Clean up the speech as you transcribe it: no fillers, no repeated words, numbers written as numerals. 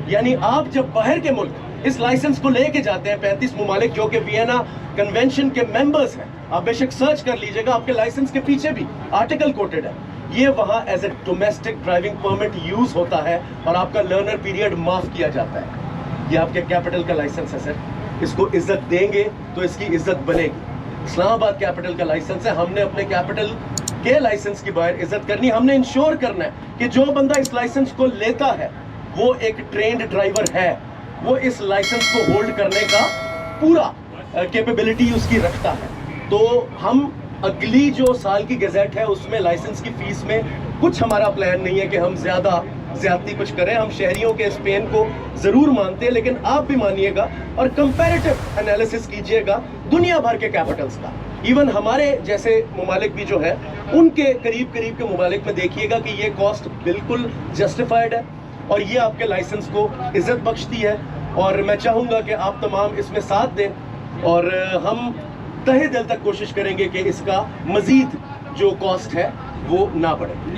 یعنی آپ جب باہر کے ملک اس لائسنس کو لے کے جاتے ہیں 35 ممالک جو کہ وینا کنونشن کے ممبرز ہیں، آپ بے شک سرچ کر لیجئے گا، آپ کے لائسنس کے پیچھے بھی آرٹیکل کوٹڈ ہے، یہ وہاں as a domestic driving permit use ہوتا ہے اور آپ کا لرنر پیریڈ معاف کیا جاتا ہے۔ یہ آپ کے کیپٹل کا لائسنس ہے سر، اس کو عزت دیں گے تو اس کی عزت بنے گی۔ اسلام آباد کیپٹل کا لائسنس ہے، ہم نے اپنے کیپٹل کے لائسنس کی باہر عزت کرنی، ہم نے انشور کرنا ہے کہ جو بندہ اس لائسنس کو لیتا ہے وہ ایک ٹرینڈ ڈرائیور ہے، وہ اس لائسنس کو ہولڈ کرنے کا پورا کیپیبلٹی اس کی رکھتا ہے۔ تو ہم اگلی جو سال کی گزٹ ہے اس میں لائسنس کی فیس میں کچھ ہمارا پلان نہیں ہے کہ ہم زیادتی کچھ کریں، ہم شہریوں کے اس پین کو ضرور مانتے ہیں، لیکن آپ بھی مانیے گا اور کمپیریٹو انالیسس کیجئے گا دنیا بھر کے کیپٹلز کا، ایون ہمارے جیسے ممالک بھی جو ہے ان کے قریب کے ممالک میں دیکھیے گا کہ یہ کاسٹ بالکل جسٹیفائڈ ہے اور یہ آپ کے لائسنس کو عزت بخشتی ہے۔ اور میں چاہوں گا کہ آپ تمام اس میں ساتھ دیں اور ہم تہہ دل تک کوشش کریں گے کہ اس کا مزید جو کاسٹ ہے وہ نہ بڑھے۔